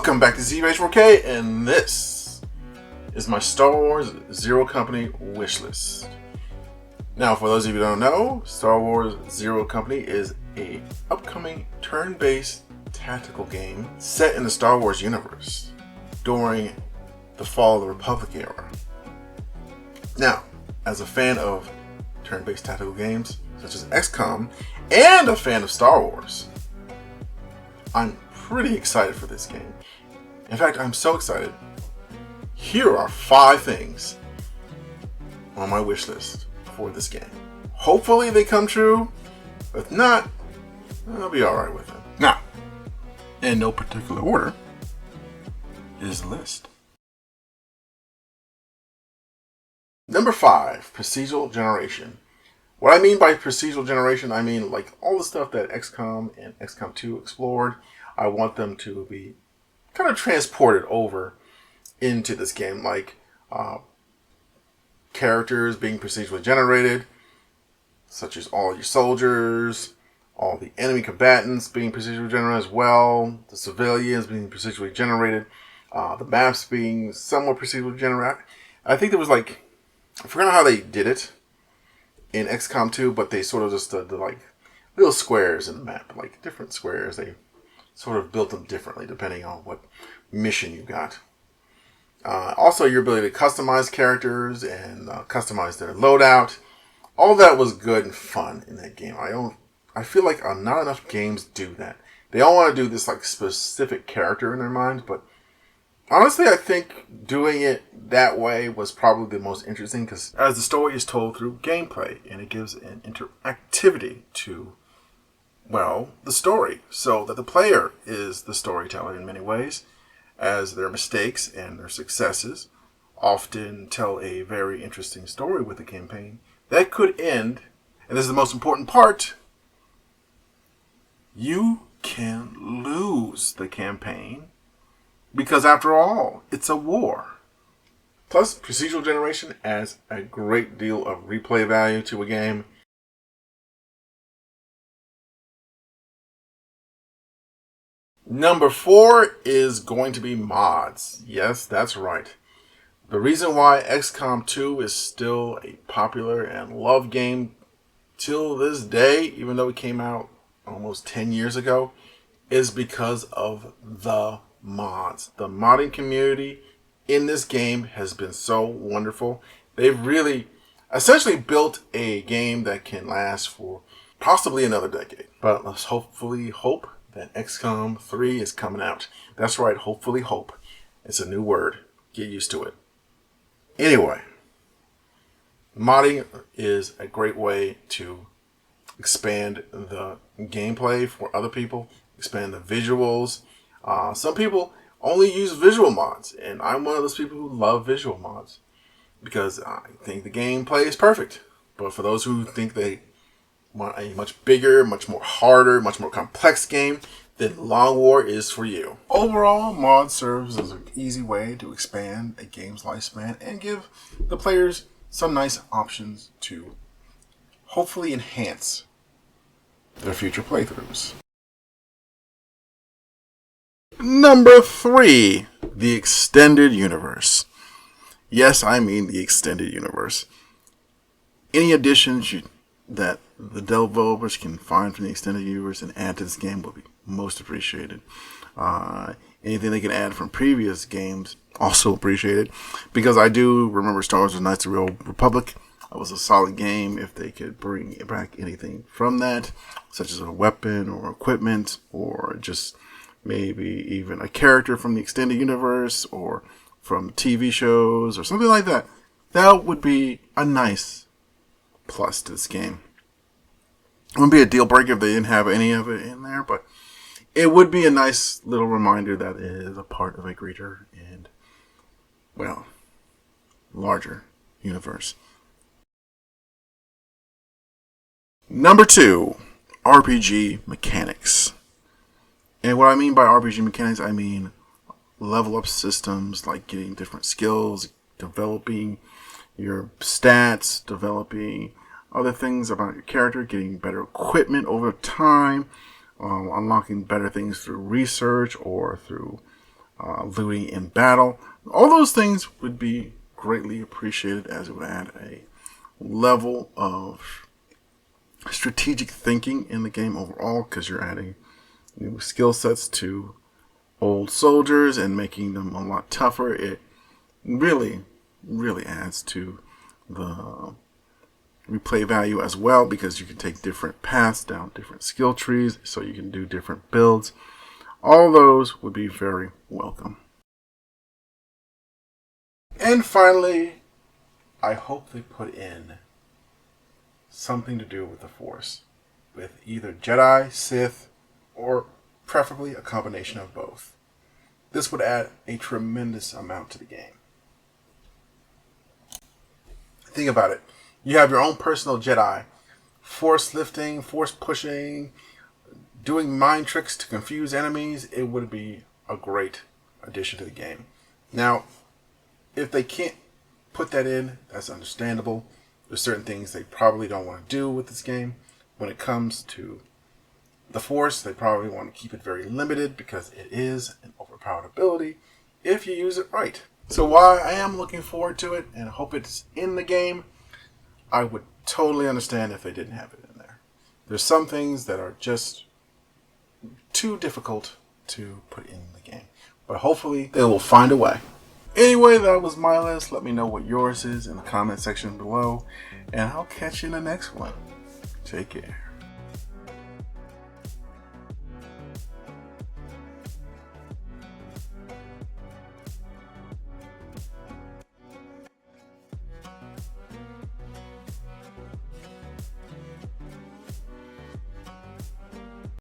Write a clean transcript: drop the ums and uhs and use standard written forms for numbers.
Welcome back to ZBase4K, and this is my Star Wars Zero Company wishlist. Now, for those of you who don't know, Star Wars Zero Company is an upcoming turn-based tactical game set in the Star Wars universe during the Fall of the Republic era. Now, as a fan of turn-based tactical games such as XCOM and a fan of Star Wars, I'm pretty excited for this game. In fact, I'm so excited. Here are 5 things on my wish list for this game. Hopefully they come true. If not, I'll be alright with them. Now, in no particular order, is the list. Number 5, procedural generation. What I mean by procedural generation, I mean like all the stuff that XCOM and XCOM 2 explored. I want them to be kind of transported over into this game, like characters being procedurally generated, such as all your soldiers, all the enemy combatants being procedurally generated as well, the civilians being procedurally generated, the maps being somewhat procedurally generated. I think there was I forgot how they did it in XCOM 2, but they sort of just did like little squares in the map, like different squares. They sort of built them differently depending on what mission you got. Also, your ability to customize characters and customize their loadout. All that was good and fun in that game. I feel like not enough games do that. They all want to do this like specific character in their mind, but honestly, I think doing it that way was probably the most interesting, because as the story is told through gameplay, and it gives an interactivity to, well, the story, so that the player is the storyteller in many ways, as their mistakes and their successes often tell a very interesting story with the campaign that could end, and this is the most important part, you can lose the campaign, because after all, it's a war. Plus, procedural generation adds a great deal of replay value to a game. Number 4 is going to be mods. Yes, that's right. The reason why XCOM 2 is still a popular and loved game till this day, even though it came out almost 10 years ago, is because of the mods. The modding community in this game has been so wonderful. They've really essentially built a game that can last for possibly another decade. But let's hopefully hope that XCOM 3 is coming out. That's right, hopefully hope. It's a new word. Get used to it. Anyway, modding is a great way to expand the gameplay for other people, expand the visuals. Some people only use visual mods, and I'm one of those people who love visual mods because I think the gameplay is perfect. But for those who think they want a much bigger, much more harder, much more complex game, then Long War is for you. Overall, mod serves as an easy way to expand a game's lifespan and give the players some nice options to hopefully enhance their future playthroughs. Number 3, the extended universe. Yes, I mean the extended universe. Any additions that the developers can find from the extended universe and add to this game will be most appreciated. Anything they can add from previous games, also appreciated, because I do remember Star Wars: Knights of the Old Republic. It was a solid game. If they could bring back anything from that, such as a weapon or equipment, or just maybe even a character from the extended universe or from TV shows or something like that, that would be a nice plus to this game. It wouldn't be a deal breaker if they didn't have any of it in there, but it would be a nice little reminder that it is a part of a greater and, well, larger universe. Number 2, RPG mechanics. And what I mean by RPG mechanics, I mean level up systems, like getting different skills, developing your stats, developing other things about your character, getting better equipment over time, unlocking better things through research or through looting in battle. All those things would be greatly appreciated, as it would add a level of strategic thinking in the game overall, because you're adding new skill sets to old soldiers and making them a lot tougher. It really adds to the replay value as well, because you can take different paths down different skill trees, so you can do different builds. All those would be very welcome. And finally, I hope they put in something to do with the Force, with either Jedi, Sith, or preferably a combination of both. This would add a tremendous amount to the game. Think about it. You have your own personal Jedi, force lifting, force pushing, doing mind tricks to confuse enemies. It would be a great addition to the game. Now, if they can't put that in, that's understandable. There's certain things they probably don't want to do with this game. When it comes to the Force, they probably want to keep it very limited, because it is an overpowered ability if you use it right. So while I am looking forward to it and hope it's in the game, I would totally understand if they didn't have it in there. There's some things that are just too difficult to put in the game, but hopefully they will find a way. Anyway, that was my list. Let me know what yours is in the comment section below, and I'll catch you in the next one. Take care.